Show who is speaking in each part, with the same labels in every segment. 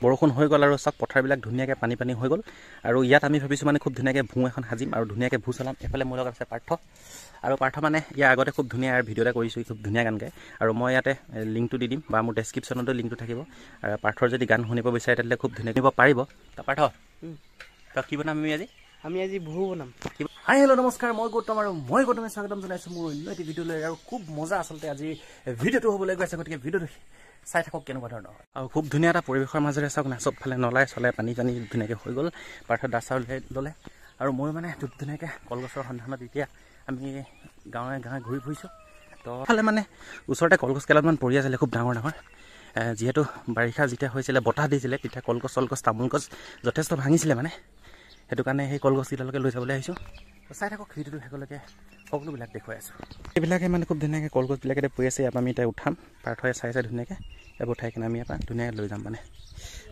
Speaker 1: বৰষুণ হৈ গ'ল আৰু চব পথাৰবিলাক ধুনীয়াকৈ পানী হৈ গ'ল আৰু ইয়াত আমি ভাবিছোঁ মানে খুব ধুনীয়াকৈ ভূ এখন সাজিম আৰু ধুনীয়াকৈ ভূ চলাম। এফালে মোৰ লগত আছে পাৰ্থ আৰু পাৰ্থ মানে ইয়াৰ আগতে খুব ধুনীয়া ভিডিঅ' এটা কৰিছোঁ, খুব ধুনীয়া গান গায় আৰু মই ইয়াতে লিংকটো দি দিম বা মোৰ ডেছক্ৰিপশ্যনতো লিংকটো থাকিব। আৰু পাৰ্থৰ যদি গান শুনিব বিচাৰে তেতিয়াহ'লে খুব ধুনীয়া দিব পাৰিব। তা পাৰ্থ তই কি বনাম আমি আজি ভূ বনাম। হাই হেল্ল' নমস্কাৰ, মই গৌতম আৰু মই গৌতমে স্বাগতম জনাইছোঁ মোৰ অন্য এটি ভিডিঅ'লৈ। আৰু খুব মজা আচলতে আজি ভিডিঅ'টো হ'বলৈ গৈ আছে, গতিকে ভিডিঅ'টো চাই থাকক কেনেকুৱা ধৰণৰ হয়। আৰু খুব ধুনীয়া এটা পৰিৱেশৰ মাজেৰে চাওক না, চবফালে নলাই চলাই পানী ধুনীয়াকৈ হৈ গ'ল। পাৰ্থ দাচ চাউল ল'লে আৰু মই মানে খুব ধুনীয়াকৈ কলগছৰ সন্ধানত এতিয়া আমি গাঁৱে ঘূৰি ফুৰিছোঁ। তো ফালে মানে ওচৰতে কলগছ কেইডালমান পৰি আছিলে খুব ডাঙৰ যিহেতু বাৰিষা যেতিয়া হৈছিলে বতাহ দিছিলে তেতিয়া কলগছ তামোল গছ যথেষ্ট ভাঙিছিলে মানে, সেইটো কাৰণে সেই কলগছকেইডালকে লৈ যাবলৈ আহিছোঁ। চাই থাকক ভিডিঅ'টো শেষলৈকে, সকলোবিলাক দেখুৱাই আছোঁ। এইবিলাকে মানে খুব ধুনীয়াকৈ কলগছবিলাকে পৰি আছে। ইয়াৰ পৰা আমি এতিয়া উঠাম, পাৰ্থই চাইছে ধুনীয়াকৈ এইবোৰ উঠাই কিনে আমি ইয়াৰ পৰা ধুনীয়াকৈ লৈ যাম। মানে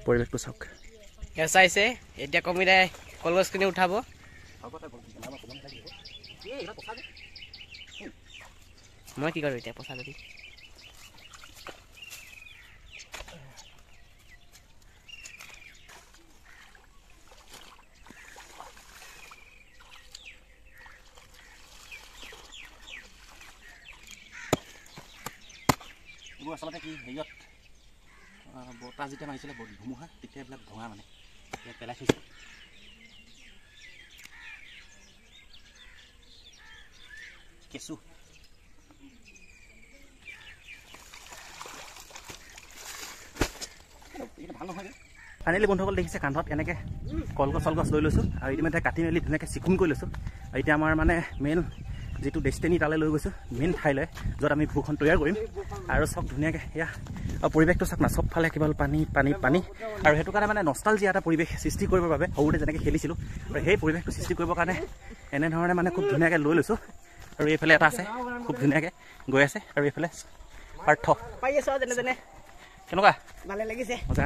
Speaker 1: পৰিৱেশটো চাওক,
Speaker 2: চাইছে এতিয়া কমিদাই কলগছখিনি উঠাব। মই কি কৰোঁ এতিয়া পচা যদি
Speaker 1: এইবোৰ আচলতে কি হেৰিয়ত বতাহ যেতিয়া মাৰিছিলে ধুমুহা, তেতিয়া এইবিলাক ভঙা মানে ইয়াত পেলাই থৈছে। কেঁচু ভাল নহয়। ফাইনেলি বন্ধুসকল দেখিছে কান্ধত এনেকৈ কলগছ লৈ লৈছোঁ আৰু ইতিমধ্যে কাটি মেলি ধুনীয়াকৈ চিকুণ কৰি লৈছোঁ। আৰু এতিয়া আমাৰ মানে মেইন যিটো ডেষ্টিনি তালৈ লৈ গৈছোঁ, মেইন ঠাইলৈ য'ত আমি ভূখন তৈয়াৰ কৰিম। আৰু চব ধুনীয়াকৈ এয়া আৰু পৰিৱেশটো চাওক না, চবফালে কেৱল পানী আৰু সেইটো কাৰণে মানে নষ্টালজিয়া এটা পৰিৱেশ সৃষ্টি কৰিবৰ বাবে সৰুতে যেনেকৈ খেলিছিলোঁ আৰু সেই পৰিৱেশটো সৃষ্টি কৰিবৰ কাৰণে এনেধৰণে মানে খুব ধুনীয়াকৈ লৈ লৈছোঁ। আৰু এইফালে এটা আছে খুব ধুনীয়াকৈ গৈ আছে আৰু এইফালে পাৰ্থ
Speaker 2: পাই আছোঁ যেনে
Speaker 1: কেনেকুৱা
Speaker 2: ভালে লাগিছে
Speaker 1: মজা।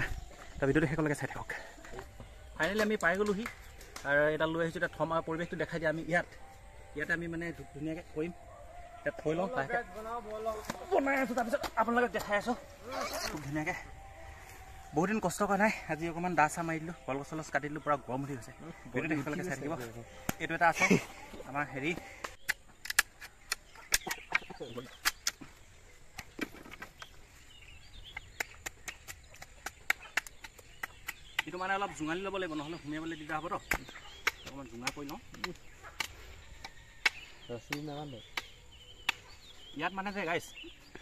Speaker 1: তাৰ ভিডিঅ'টো শেষলৈকে চাই থাকক। ফাইনেলি আমি পাই গ'লোহি আৰু এটা লৈ আহিছোঁ। এতিয়া থম আৰু পৰিৱেশটো দেখাই দিয়ে। আমি ইয়াতে আমি মানে ধুনীয়াকৈ কৰিম, ইয়াত থৈ লওঁ, বনাই আছোঁ, তাৰপিছত আপোনালোকক দেখাই আছোঁ খুব ধুনীয়াকৈ। বহুত দিন কষ্ট কৰা নাই, আজি অকণমান দা মাৰি দিলোঁ, কলগছ কাটি দিলোঁ, পূৰা গৰম উঠি গৈছে। ভিডিঅ'টো শেষলৈকে চাই থাকিব। এইটো এটা আছে আমাৰ হেৰি এইটো মানে অলপ জোঙালি ল'ব লাগিব, নহ'লে সুমিয়াবলৈ দিগদাৰ হ'ব। অকণমান জোঙা কৰি লওঁ। ইয়াত মানে যে গাইছ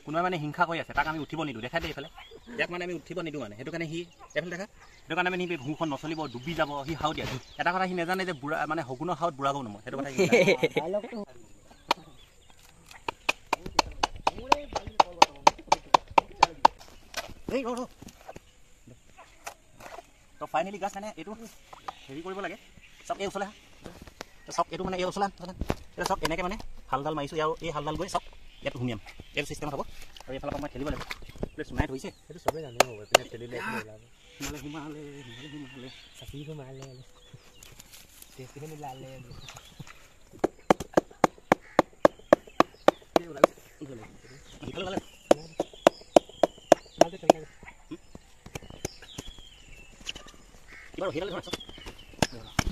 Speaker 1: কোনোবাই মানে হিংসা কৰি আছে, তাক আমি উঠিব নিদিওঁ। দেখাই দিয়ে এইফালে, ইয়াক মানে আমি উঠিব নিদিওঁ মানে, সেইটো কাৰণে সি এইফালে দেখা, সেইটো কাৰণে মানে ভূখন নচলিব, ডুবি যাব, সি হাও দিয়া। এটা কথা সি নাজানে যে বুঢ়া মানে শগুনৰ হাওত বুঢ়া গৌ নময়, সেইটো কথা তো ফাইনেলি গাছ মানে এইটো হেৰি কৰিব লাগে। চক এই ওচৰলৈ চক, এইটো মানে এই ওচৰলৈ এতিয়া চক এনেকৈ মানে হালডাল মাৰিছোঁ আৰু এই হালডাল গৈ চক ইয়াত সুমিয়াম, এইটো চিষ্টেমত হ'ব। আৰু এইফালৰ পৰা মই খেলিব লাগিব, বোলে চুনাই ধৰিছে, সেইটো চবেই জানিব হ'ব। এইপিনে খেলিলে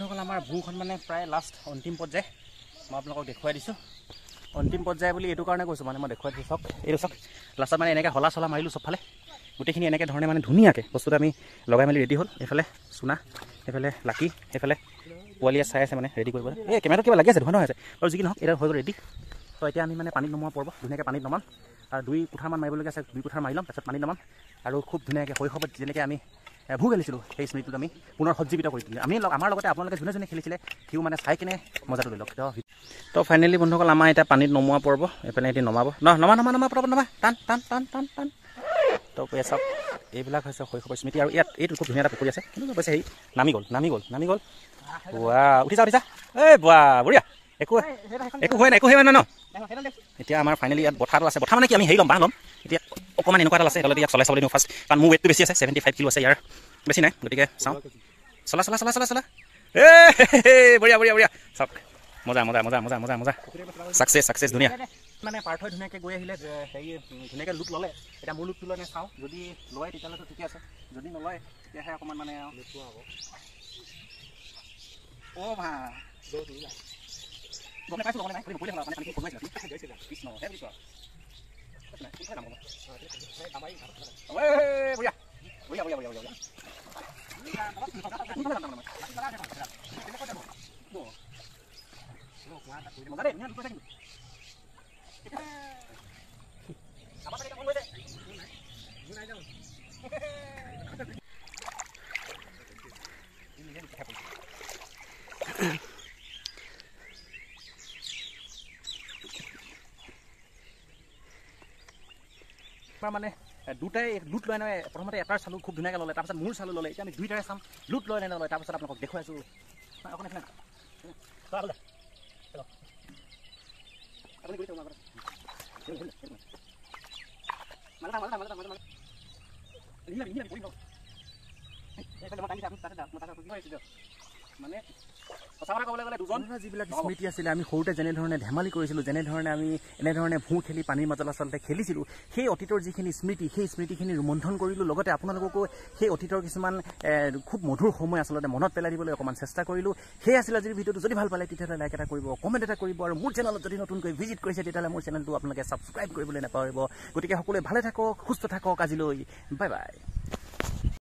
Speaker 1: হিমালে আমাৰ ভূখন মানে প্ৰায় লাষ্ট অন্তিম পৰ্যায় মই আপোনালোকক দেখুৱাই দিছোঁ। অন্তিম পৰ্যায় বুলি এইটো কাৰণে কৈছোঁ, মানে মই দেখুৱাই দিছোঁ। চক এইটো চক লাষ্টত মানে এনেকৈ হলা চলা মাৰিলোঁ চবফালে, গোটেইখিনি এনেকৈ ধৰণে মানে ধুনীয়াকৈ বস্তুটো আমি লগাই মেলি ৰেডি হ'ল। এইফালে চুনা, এইফালে লাকি, এইফালে পোৱালীয়ে চাই আছে মানে ৰেডি কৰিবলৈ। এই কেমেৰাটো কিবা লাগি আছে, ধৰণৰ আছে আৰু যি কি নহওক এতিয়া হৈ গ'ল ৰেডি। তো এতিয়া আমি মানে পানীত নমোৱা পৰ্ব, ধুনীয়াকৈ পানীত নমাম আৰু 2 কুঠাৰমান মাৰিবলগীয়া আছে, 2 কুঠাৰ মাৰি ল'ম, তাৰপিছত পানীত নমাম আৰু খুব ধুনীয়াকৈ শৈশৱত যেনেকৈ আমি ভূ খেলিছিলোঁ সেই স্মৃতিটোত আমি পুনৰ সজ্জীৱিত কৰি তুলিম। আমি আমাৰ লগতে আপোনালোকে যোনে খেলিছিলে সিও মানে চাই কিনে মজাটো লৈ লওক। তো ফাইনেলি বন্ধুসকল আমাৰ এতিয়া পানীত নমোৱা পৰ্ব, এইপিনে এটি নমাব নমা পৰ্ব নমা টান। তো চাওক এইবিলাক হৈছে শৈশৱৰ স্মৃতি। আৰু ইয়াত এইটো খুব ধুনীয়া এটা পুখুৰী আছে, কিন্তু কৈছে হেৰি নামি গ'ল। ৱা উঠিছা এই বোৱা বঢ়িয়া, একো হয় নাই ন। এতিয়া আমাৰ ফাইনেলি ইয়াত বঠাটো আছে, বঠা মানে কি আমি হেৰি ল'ম, বাঁহ ল'ম। এতিয়া অকণমান এনেকুৱা এটা আছে, তালৈ ইয়াত চলাই চাবলৈ দিওঁ ফাৰ্ষ্ট, কাৰণ মোৰ ৱেইটটো বেছি আছে, 75 কিলো আছে, ইয়াৰ বেছি নাই, গতিকে চাওঁ। চলা বঢ়িয়া চাওক, মজা চাকচেছ ধুনীয়া। মানে পাৰ্থই ধুনীয়াকৈ গৈ আহিলে হেৰি ধুনীয়াকৈ লুট ল'লে এতিয়া মোৰ লুটটো লৈ চাওঁ যদি লয় তেতিয়াহ'লেতো ঠিকে আছে যদি নলয় তেতিয়াহে অকণমান মানে লুটটো হ'ব অ' ভা গম নাপাইছোঁ গম নাই নকৰিলে হ'ল মানে পানী কৰিছিল কৃষ্ণ হে বুজিছ বঢ়িয়া বঢ়িয়া বঢ়িয়া বঢ়িয়া বঢ়িয়া মজা দেই ধুনীয়া লুট কৰিছে মানে দুটাই লুট লৈ নাই প্ৰথমতে এটাৰ চালোঁ খুব ধুনীয়াকৈ ল'লে তাৰপিছত মোৰ চালোঁ ল'লে এতিয়া আমি দুইটাৰে চাম লুট লৈ নাই নলয় তাৰপিছত আপোনালোকক দেখুৱাইছোঁ অকণ এইফালে আপুনি কৰিছে মানে সঁচা কথা ক'বলৈ গ'লে দুজন যিবিলাক স্মৃতি আছিলে আমি সৰুতে যেনেধৰণে ধেমালি কৰিছিলোঁ যেনেধৰণে আমি এনেধৰণে ভূঁ খেলি পানীৰ মাজত আচলতে খেলিছিলোঁ সেই অতীতৰ যিখিনি স্মৃতি সেই স্মৃতিখিনি ৰোমন্থন কৰিলোঁ লগতে আপোনালোককো সেই অতীতৰ কিছুমান খুব মধুৰ সময় আচলতে মনত পেলাই দিবলৈ অকণমান চেষ্টা কৰিলোঁ সেই আছিল আজিৰ ভিডিঅ'টো যদি ভাল পালে তেতিয়াহ'লে লাইক এটা কৰিব কমেণ্ট এটা কৰিব আৰু মোৰ চেনেলত যদি নতুনকৈ ভিজিট কৰিছে তেতিয়াহ'লে মোৰ চেনেলটো আপোনালোকে ছাবস্ক্ৰাইব কৰিবলৈ নাপাহৰিব গতিকে সকলোৱে ভালে থাকক সুস্থ থাকক আজিলৈ বাই বাই